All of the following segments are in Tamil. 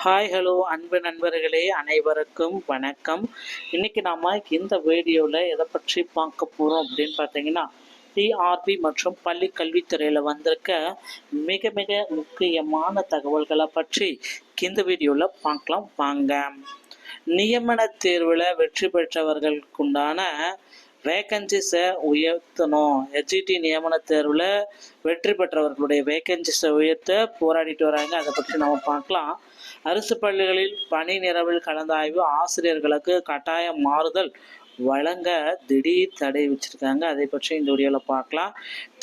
ஹாய் ஹலோ அன்பு நண்பர்களே, அனைவருக்கும் வணக்கம். இன்னைக்கு நாம இந்த வீடியோவில் எதை பற்றி பார்க்க போகிறோம் அப்படின்னு பார்த்தீங்கன்னா, டிஆர்பி மற்றும் பள்ளி கல்வித்துறையில் வந்திருக்க மிக மிக முக்கியமான தகவல்களை பற்றி இந்த வீடியோவில் பார்க்கலாம் வாங்க. நியமன தேர்வில் வெற்றி பெற்றவர்களுக்குண்டான வேக்கன்சிஸை உயர்த்தணும். ஹெச்இடி நியமன தேர்வில் வெற்றி பெற்றவர்களுடைய வேக்கன்சிஸை உயர்த்த போராடிட்டு வராங்க. அதை பற்றி நம்ம பார்க்கலாம். அரசு பள்ளிகளில் பணி நிரவல் கலந்தாய்வு ஆசிரியர்களுக்கு கட்டாயம் மாறுதல் வழங்க திடீர் தடை வச்சிருக்காங்க. அதை பற்றி இந்த வீடியோவில் பார்க்கலாம்.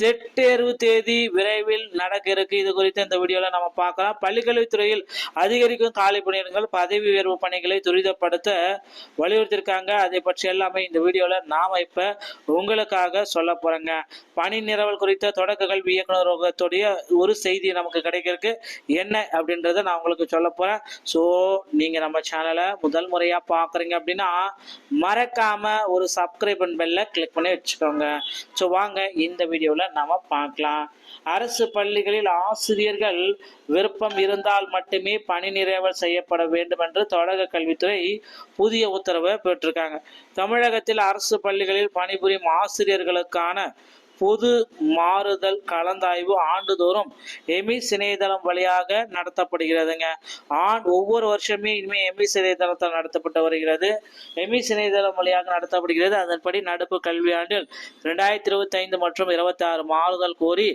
டெட் தேர்வு தேதி விரைவில் நடக்க இருக்கு. இது குறித்து இந்த வீடியோவில் நம்ம பார்க்கலாம். பள்ளிக்கல்வித்துறையில் அதிகரிக்கும் காலி பணியிடங்கள் பதவி உயர்வு பணிகளை துரிதப்படுத்த வலியுறுத்தியிருக்காங்க. அதை பற்றி எல்லாமே இந்த வீடியோவில் நாம் இப்போ உங்களுக்காக சொல்ல போகிறேங்க. பணி நிரவல் குறித்த தொடக்க கல்வி இயக்குநரகத்துடைய ஒரு செய்தி நமக்கு கிடைக்கிறதுக்கு என்ன அப்படின்றத நான் உங்களுக்கு சொல்ல போகிறேன். ஸோ நீங்கள் நம்ம சேனலை முதல் முறையாக பார்க்குறீங்க அப்படின்னா மறக்காம ஒரு சப்ஸ்கிரைப் பெல்ல கிளிக் பண்ணி வச்சுக்கோங்க. ஸோ வாங்க இந்த வீடியோவில் நாம பார்க்கலாம். அரசு பள்ளிகளில் ஆசிரியர்கள் விருப்பம் இருந்தால் மட்டுமே பணி நிறைவல் செய்யப்பட வேண்டும் என்று தொடக்க கல்வித்துறை புதிய உத்தரவை பெற்றிருக்காங்க. தமிழகத்தில் அரசு பள்ளிகளில் பணிபுரியும் ஆசிரியர்களுக்கான பொது மாறுதல் கலந்தாய்வு ஆண்டுதோறும் எமிஸ் இணையதளம் வழியாக நடத்தப்படுகிறதுங்க. ஒவ்வொரு வருஷமே இனிமேல் எமிஸ் இணையதளத்தால் நடத்தப்பட்டு வருகிறது. எமிஸ் இணையதளம் வழியாக நடத்தப்படுகிறது. அதன்படி நடப்பு கல்வியாண்டில் 2025 மற்றும் 26 மாறுதல் கோரி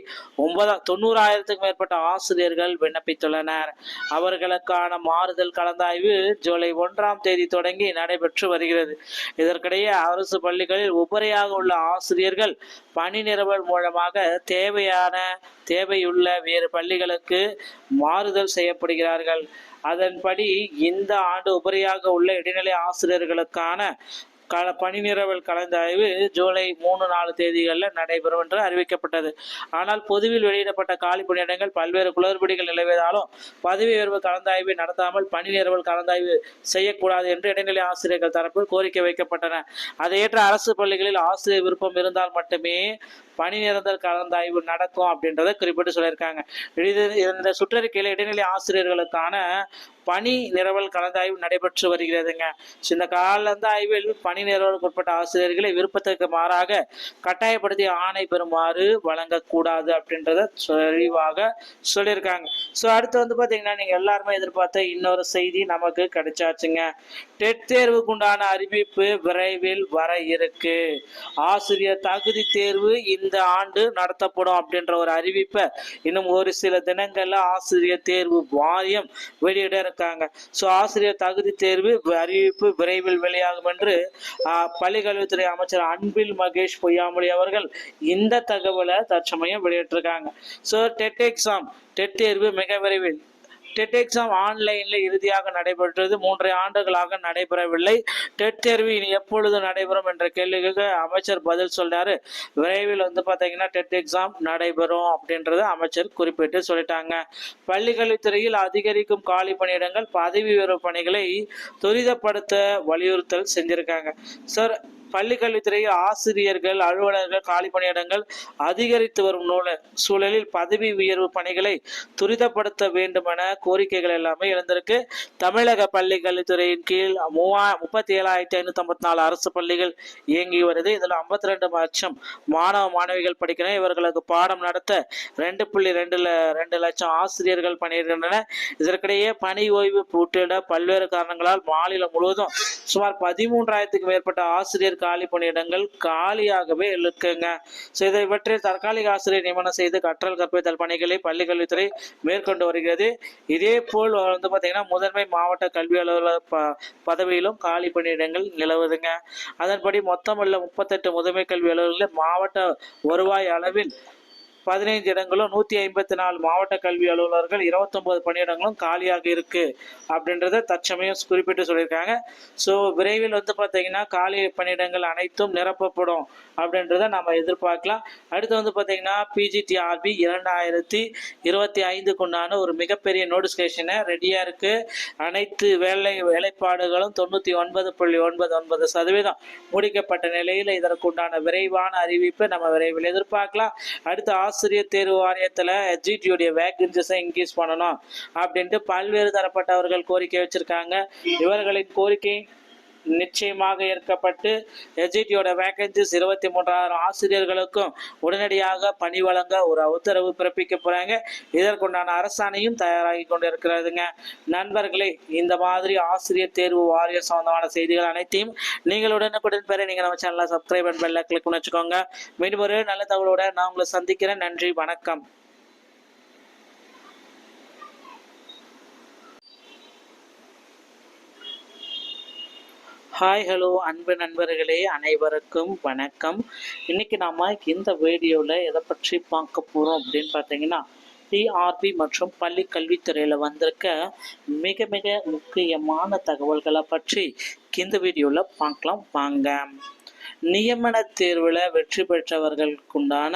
90,000க்கும் மேற்பட்ட ஆசிரியர்கள் விண்ணப்பித்துள்ளனர். அவர்களுக்கான மாறுதல் கலந்தாய்வு ஜூலை 1ஆம் தேதி தொடங்கி நடைபெற்று வருகிறது. இதற்கிடையே அரசு பள்ளிகளில் உபரியாக உள்ள ஆசிரியர்கள் பணி நிரவல் மூலமாக தேவையுள்ள வேறு பள்ளிகளுக்கு மாறுதல் செய்யப்படுகிறார்கள். அதன்படி இந்த ஆண்டு உபரியாக உள்ள இடைநிலை ஆசிரியர்களுக்கான பணி நிரவல் கலந்தாய்வு ஜூலை 3-4 தேதிகளில் நடைபெறும் என்று அறிவிக்கப்பட்டது. ஆனால் பொதுவில் வெளியிடப்பட்ட காலி பணியிடங்கள் பல்வேறு குளறுபடிகள் நிலவியதாலும் பதவி உயர்வு கலந்தாய்வை நடத்தாமல் பணி நிரவல் கலந்தாய்வு செய்யக்கூடாது என்று இடைநிலை ஆசிரியர்கள் தரப்பில் கோரிக்கை வைக்கப்பட்டன. அதை ஏற்ற அரசு பள்ளிகளில் ஆசிரியர் விருப்பம் இருந்தால் மட்டுமே பணி நிரந்தர கலந்தாய்வு நடக்கும் அப்படின்றத குறிப்பிட்டு சொல்லியிருக்காங்க. இந்த சுற்றறிக்கையில் இடைநிலை ஆசிரியர்களுக்கான பணி நிரவல் கலந்தாய்வு நடைபெற்று வருகிறதுங்க. இந்த கலந்தாய்வில் பணி நிரவலுக்கு உட்பட்ட ஆசிரியர்களை விருப்பத்திற்கு மாறாக கட்டாயப்படுத்தி ஆணை பெறுமாறு வழங்கக்கூடாது அப்படின்றத தெளிவாக சொல்லியிருக்காங்க. ஸோ அடுத்து பார்த்தீங்கன்னா நீங்கள் எல்லாருமே எதிர்பார்த்த இன்னொரு செய்தி நமக்கு கிடைச்சாச்சுங்க. டெட் தேர்வுக்குண்டான அறிவிப்பு விரைவில் வர இருக்கு. ஆசிரியர் தகுதி தேர்வு இந்த ஆண்டு நடத்தப்படும் அப்படின்ற ஒரு அறிவிப்பை இன்னும் ஒரு சில தினங்கள்ல ஆசிரியர் தேர்வு வாரியம் வெளியிட இருக்காங்க. ஸோ ஆசிரியர் தகுதி தேர்வு அறிவிப்பு விரைவில் வெளியாகும் என்று பள்ளிக்கல்வித்துறை அமைச்சர் அன்பில் மகேஷ் பொய்யாமொழி அவர்கள் இந்த தகவலை தற்சமயம் வெளியிட்டிருக்காங்க. ஸோ டெட் தேர்வு மிக விரைவில். டெட் எக்ஸாம் ஆன்லைனில் இறுதியாக நடைபெற்றது 3 ஆண்டுகளாக நடைபெறவில்லை. டெட் தேர்வு இனி எப்பொழுது நடைபெறும் என்ற கேள்விக்கு அமைச்சர் பதில் சொன்னாரு. விரைவில் பார்த்தீங்கன்னா டெட் எக்ஸாம் நடைபெறும் அப்படின்றத அமைச்சர் குறிப்பிட்டு சொல்லிட்டாங்க. பள்ளிக்கல்வித்துறையில் அதிகரிக்கும் காலி பணியிடங்கள் பதவி உயர்வு பணிகளை துரிதப்படுத்த வலியுறுத்தல் செஞ்சிருக்காங்க. சார் பள்ளிக்கல்வித்துறையில் ஆசிரியர்கள் அலுவலர்கள் காலி பணியிடங்கள் அதிகரித்து வரும் சூழலில் பதவி உயர்வு பணிகளை துரிதப்படுத்த வேண்டும் என கோரிக்கைகள் எல்லாமே எழுந்திருக்கு. தமிழக பள்ளிக்கல்வித்துறையின் கீழ் 37,554 அரசு பள்ளிகள் இயங்கி வருது. இதில் 52 லட்சம் மாணவிகள் படிக்கிறேன். இவர்களுக்கு பாடம் நடத்த 2.2 லட்சம் ஆசிரியர்கள் பணியிடுகின்றனர். இதற்கிடையே பணி ஓய்வு உட்பட பல்வேறு காரணங்களால் மாநிலம் முழுவதும் சுமார் 13,000க்கும் மேற்பட்ட ஆசிரியர் காலி பணியிடங்கள் காலியாகவே இருக்குங்க. ஸோ இதை பற்றி தற்காலிக ஆசிரியர் நியமனம் செய்து கற்றல் கற்பித்தல் பணிகளை பள்ளிக்கல்வித்துறை மேற்கொண்டு வருகிறது. இதே போல் பார்த்தீங்கன்னா முதன்மை மாவட்ட கல்வி அலுவலர் பதவியிலும் காலி பணியிடங்கள் நிலவுதுங்க. அதன்படி மொத்தமுள்ள 38 முதன்மை கல்வி அலுவலர்கள் மாவட்ட வருவாய் அளவில் 15 இடங்களும் 154 மாவட்ட கல்வி அலுவலர்கள் 29 பணியிடங்களும் காலியாக இருக்கு அப்படின்றத தற்சமயம் குறிப்பிட்டு சொல்லியிருக்காங்க. ஸோ விரைவில் பார்த்தீங்கன்னா காலி பணியிடங்கள் அனைத்தும் நிரப்பப்படும் அப்படின்றத நம்ம எதிர்பார்க்கலாம். அடுத்து பார்த்தீங்கன்னா பிஜிடிஆர்பி 2025க்குண்டான ஒரு மிகப்பெரிய நோட்டிஃபிகேஷனை ரெடியாக இருக்கு. அனைத்து வேலைப்பாடுகளும் 99.99% முடிக்கப்பட்ட நிலையில் இதற்குண்டான விரைவான அறிவிப்பை நம்ம விரைவில் எதிர்பார்க்கலாம். அடுத்து ஆசிரியர் தேர்வு வாரியத்தில் எஸ்ஜிடியுடைய வேகன்சிஸை இன்க்ரீஸ் பண்ணணும் அப்படின்ட்டு பல்வேறு தரப்பட்டவர்கள் கோரிக்கை வச்சிருக்காங்க. இவர்களின் கோரிக்கை நிச்சயமாக ஏற்கப்பட்டு எஸ்ஜிடியோட வேகன்சிஸ் 23,000 ஆசிரியர்களுக்கும் உடனடியாக பணி வழங்க ஒரு உத்தரவு பிறப்பிக்க போறாங்க. இதற்குண்டான அரசாணையும் தயாராகி கொண்டு இருக்கிறதுங்க. நண்பர்களே, இந்த மாதிரி ஆசிரியர் தேர்வு வாரிய சம்பந்தமான செய்திகள் அனைத்தையும் நீங்கள் உடனுக்குடன் பெற நீங்கள் நம்ம சேனலை சப்ஸ்கிரைப் அண்ட் பெல்ல கிளிக் பண்ணி வச்சுக்கோங்க. மீண்டும் ஒரு நல்ல தகவலோட நான் உங்களை சந்திக்கிறேன். நன்றி, வணக்கம். ஹாய், ஹலோ அன்பு நண்பர்களே, அனைவருக்கும் வணக்கம். இன்னைக்கு நாம இந்த வீடியோவில் எதை பற்றி பார்க்க போகிறோம் அப்படின்னு பார்த்தீங்கன்னா, டிஆர்பி மற்றும் பள்ளி கல்வித்துறையில் வந்திருக்க மிக மிக முக்கியமான தகவல்களை பற்றி இந்த வீடியோவில் பார்க்கலாம் வாங்க. நியமன தேர்வில் வெற்றி பெற்றவர்களுக்குண்டான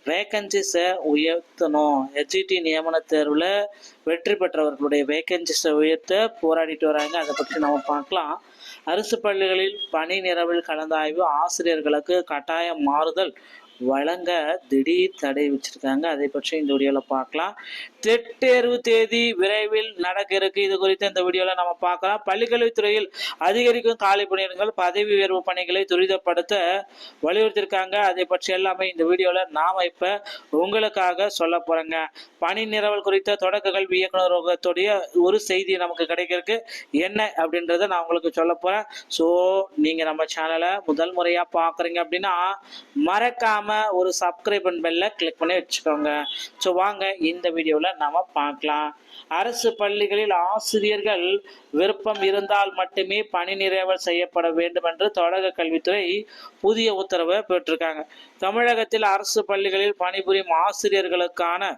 வேகன்சிஸை உயர்த்தணும். எஸ்ஜிடி நியமன தேர்வில் வெற்றி பெற்றவர்களுடைய வேகன்சிஸை உயர்த்த போராடிட்டு வராங்க. அதை பற்றி நம்ம பார்க்கலாம். அரசு பள்ளிகளில் பணி நிரவல் கலந்தாய்வு ஆசிரியர்களுக்கு கட்டாய மாறுதல் வழங்க திடீர் தடை வச்சிருக்காங்க. அதை பற்றி இந்த வீடியோவில் பார்க்கலாம். டெட் தேர்வு தேதி விரைவில் நடக்க இருக்கு. இது குறித்து இந்த வீடியோவில் நம்ம பார்க்கலாம். பள்ளிக்கல்வித்துறையில் அதிகரிக்கும் காலி பணியிடங்கள் பதவி உயர்வு பணிகளை துரிதப்படுத்த வலியுறுத்திருக்காங்க. அதை பற்றி எல்லாமே இந்த வீடியோவில் நாம இப்ப உங்களுக்காக சொல்ல போறேங்க. பணி நிரவல் குறித்த தொடக்க கல்வி இயக்குநரகத்துடைய ஒரு செய்தி நமக்கு கிடைக்கிறதுக்கு என்ன அப்படின்றத நான் உங்களுக்கு சொல்ல போறேன். ஸோ நீங்க நம்ம சேனலை முதல் முறையா பாக்குறீங்க அப்படின்னா மறக்காம ஒரு சப்ஸ்கிரைப் அண்ட் பெல்ல கிளிக் பண்ணி வச்சுக்கோங்க. ஸோ வாங்க இந்த வீடியோவில் நாம பார்க்கலாம். அரசு பள்ளிகளில் ஆசிரியர்கள் விருப்பம் இருந்தால் மட்டுமே பணி நிறைவல் செய்யப்பட வேண்டும் என்று தொடக்க கல்வித்துறை புதிய உத்தரவை பெற்றிருக்காங்க. தமிழகத்தில் அரசு பள்ளிகளில் பணிபுரியும் ஆசிரியர்களுக்கான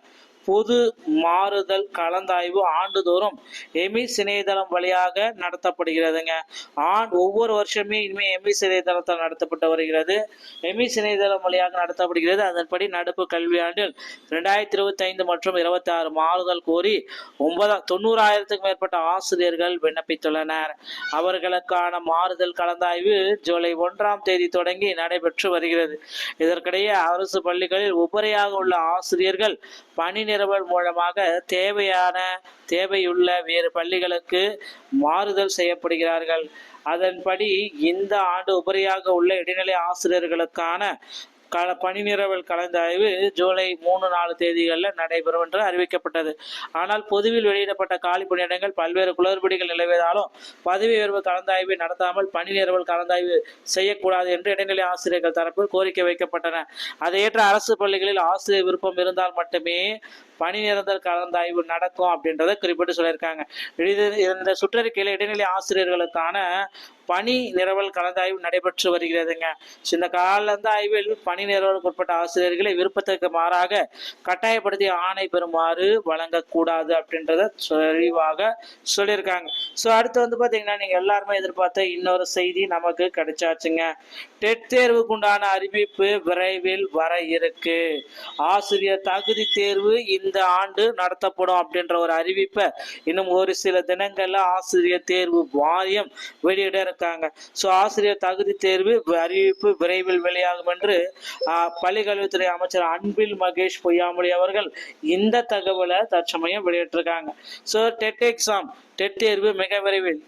பொது மாறுதல் கலந்தாய்வு ஆண்டுதோறும் எமிஸ் இணையதளம் வழியாக நடத்தப்படுகிறதுங்க. ஒவ்வொரு வருஷமே இனிமே எமிஸ் இணையதளத்தால் நடத்தப்பட்டு வருகிறது. எமிஸ் இணையதளம் வழியாக நடத்தப்படுகிறது. அதன்படி நடப்பு கல்வியாண்டில் 2025 மற்றும் 26 மாறுதல் கோரி 90,000க்கும் மேற்பட்ட ஆசிரியர்கள் விண்ணப்பித்துள்ளனர். அவர்களுக்கான மாறுதல் கலந்தாய்வு ஜூலை 1ஆம் தேதி தொடங்கி நடைபெற்று வருகிறது. இதற்கிடையே அரசு பள்ளிகளில் உபரியாக உள்ள ஆசிரியர்கள் பணி நிரவல் மூலமாக தேவையுள்ள வேறு பள்ளிகளுக்கு மாறுதல் செய்யப்படுகிறார்கள். அதன்படி இந்த ஆண்டு உபரியாக உள்ள இடைநிலை ஆசிரியர்களுக்கான பணி நிரவல் கலந்தாய்வு ஜூலை 3-4 தேதிகளில் நடைபெறும் என்று அறிவிக்கப்பட்டது. ஆனால் பொதுவில் வெளியிடப்பட்ட காலி பணியிடங்கள் பல்வேறு குளறுபடிகள் நிலவியதாலும் பதவி உயர்வு கலந்தாய்வை நடத்தாமல் பணி நிரவல் கலந்தாய்வு செய்யக்கூடாது என்று இடைநிலை ஆசிரியர்கள் தரப்பில் கோரிக்கை வைக்கப்பட்டன. அதையேற்ற அரசு பள்ளிகளில் ஆசிரியர் விருப்பம் இருந்தால் மட்டுமே பணி நிரந்தர கலந்தாய்வு நடக்கும் அப்படின்றத குறிப்பிட்டு சொல்லியிருக்காங்க. இந்த சுற்றறிக்கையில் இடைநிலை ஆசிரியர்களுக்கான பணி நிரவல் கலந்தாய்வு நடைபெற்று வருகிறதுங்க. இந்த கலந்தாய்வில் பணி நிரவலுக்கு உட்பட்ட ஆசிரியர்களை விருப்பத்திற்கு மாறாக கட்டாயப்படுத்தி ஆணை பெறுமாறு வழங்கக்கூடாது அப்படின்றத தெளிவாக சொல்லியிருக்காங்க. ஸோ அடுத்து வந்து பார்த்தீங்கன்னா நீங்கள் எல்லாருமே எதிர்பார்த்த இன்னொரு செய்தி நமக்கு கிடைச்சாச்சுங்க. டெட் தேர்வுக்குண்டான அறிவிப்பு விரைவில் வர இருக்கு. ஆசிரியர் தகுதி தேர்வு இந்த ஆண்டு நடத்தப்படும் அப்படின்ற ஒரு அறிவிப்பை இன்னும் ஒரு சில தினங்கள்ல ஆசிரியர் தேர்வு வாரியம் வெளியிட இருக்காங்க. ஸோ ஆசிரியர் தகுதி தேர்வு அறிவிப்பு விரைவில் வெளியாகும் என்று பள்ளிக்கல்வித்துறை அமைச்சர் அன்பில் மகேஷ் பொய்யாமொழி அவர்கள் இந்த தகவலை தற்சமயம் வெளியிட்டிருக்காங்க. ஸோ டெட் தேர்வு மிக விரைவில்.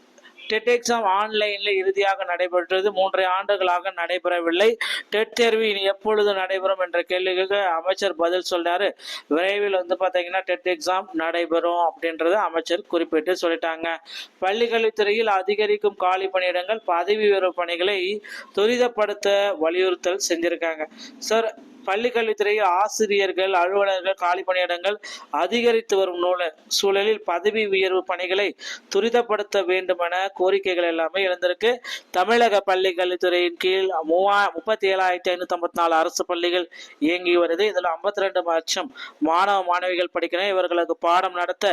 டெட் எக்ஸாம் ஆன்லைன்ல இறுதியாக நடைபெற்றது. 3 ஆண்டுகளாக நடைபெறவில்லை. டெட் தேர்வு இனி எப்பொழுது நடைபெறும் என்ற கேள்விக்கு அமைச்சர் பதில் சொல்றாரு. விரைவில் வந்து பாத்தீங்கன்னா டெட் எக்ஸாம் நடைபெறும் அப்படின்றத அமைச்சர் குறிப்பிட்டு சொல்லிட்டாங்க. பள்ளிக்கல்வித்துறையில் அதிகரிக்கும் காலி பணியிடங்கள் பதவி உயர்வு பணிகளை துரிதப்படுத்த வலியுறுத்தல் செஞ்சிருக்காங்க. சார், பள்ளிக்கல்வித்துறையில் ஆசிரியர்கள் அலுவலர்கள் காலி பணியிடங்கள் அதிகரித்து வரும் சூழலில் பதவி உயர்வு பணிகளை துரிதப்படுத்த வேண்டும் என கோரிக்கைகள் எல்லாமே எழுந்திருக்கு. தமிழக பள்ளிக்கல்வித்துறையின் கீழ் 37,554 அரசு பள்ளிகள் இயங்கி வருது. இதில் 52 லட்சம் மாணவ மாணவிகள் படிக்கிறேன். இவர்களுக்கு பாடம் நடத்த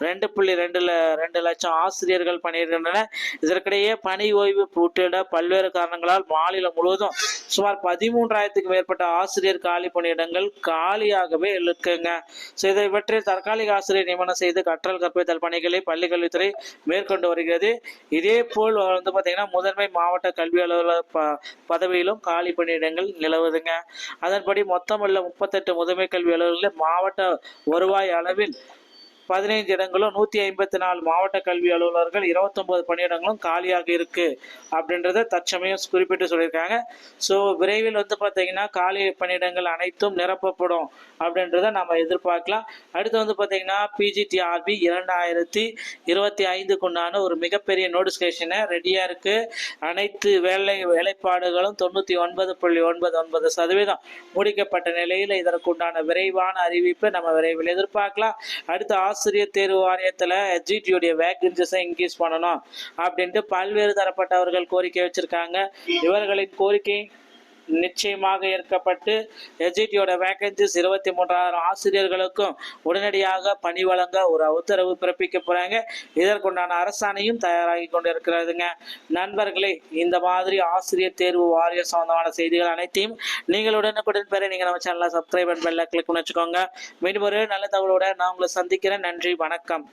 2.2 லட்சம் ஆசிரியர்கள் பணியிடுகின்றனர். இதற்கிடையே பணி ஓய்வு பூட்டிட பல்வேறு காரணங்களால் மாநிலம் முழுவதும் சுமார் 13,000க்கும் மேற்பட்ட ஆசிரியர் காலி பணியிடங்கள் காலியாகவே இருக்குங்க. ஸோ இவற்றில் தற்காலிக ஆசிரியர் நியமனம் செய்து கற்றல் கற்பித்தல் பணிகளை பள்ளிக்கல்வித்துறை மேற்கொண்டு வருகிறது. இதே போல் பார்த்தீங்கன்னா முதன்மை மாவட்ட கல்வி அலுவலர் பதவியிலும் காலி பணியிடங்கள் நிலவுதுங்க. அதன்படி மொத்தமுள்ள 38 முதன்மை கல்வி அலுவலர்கள் மாவட்ட வருவாய் அளவில் 15 இடங்களும் 154 மாவட்ட கல்வி அலுவலர்கள் 29 பணியிடங்களும் காலியாக இருக்கு அப்படின்றத தற்சமயம் குறிப்பிட்டு சொல்லியிருக்காங்க. ஸோ விரைவில் பார்த்தீங்கன்னா காலி பணியிடங்கள் அனைத்தும் நிரப்பப்படும் அப்படின்றத நம்ம எதிர்பார்க்கலாம். அடுத்து பார்த்தீங்கன்னா பிஜிடிஆர்பி 2025க்குண்டான ஒரு மிகப்பெரிய நோட்டிஃபிகேஷனை ரெடியாக இருக்கு. அனைத்து வேலைப்பாடுகளும் 99.99% முடிக்கப்பட்ட நிலையில் இதற்குண்டான விரைவான அறிவிப்பை நம்ம விரைவில் எதிர்பார்க்கலாம். அடுத்து ஆசிரியர் தேர்வு வாரியத்தில் எஸ்ஜிடியோடைய வேகன்சிஸை இன்க்ரீஸ் பண்ணணும் அப்படின்ட்டு பல்வேறு தரப்பட்டவர்கள் கோரிக்கை வச்சிருக்காங்க. இவர்களின் கோரிக்கை நிச்சயமாக ஏற்கப்பட்டு எஸ்ஜிடியோட வேகன்சிஸ் 23,000 ஆசிரியர்களுக்கும் உடனடியாக பணி வழங்க ஒரு உத்தரவு பிறப்பிக்க போறாங்க. இதற்குண்டான அரசாணையும் தயாராகி கொண்டிருக்கிறதுங்க. நண்பர்களே, இந்த மாதிரி ஆசிரியர் தேர்வு வாரிய சம்பந்தமான செய்திகள் அனைத்தையும் நீங்கள் உடனுக்குடன் பெற நீங்கள் நம்ம சேனலை சப்ஸ்கிரைப் அண்ட் பெல்ல கிளிக் பண்ணி வச்சுக்கோங்க. மீண்டும் ஒரு நல்ல தகவலோட நான் உங்களை சந்திக்கிறேன். நன்றி, வணக்கம்.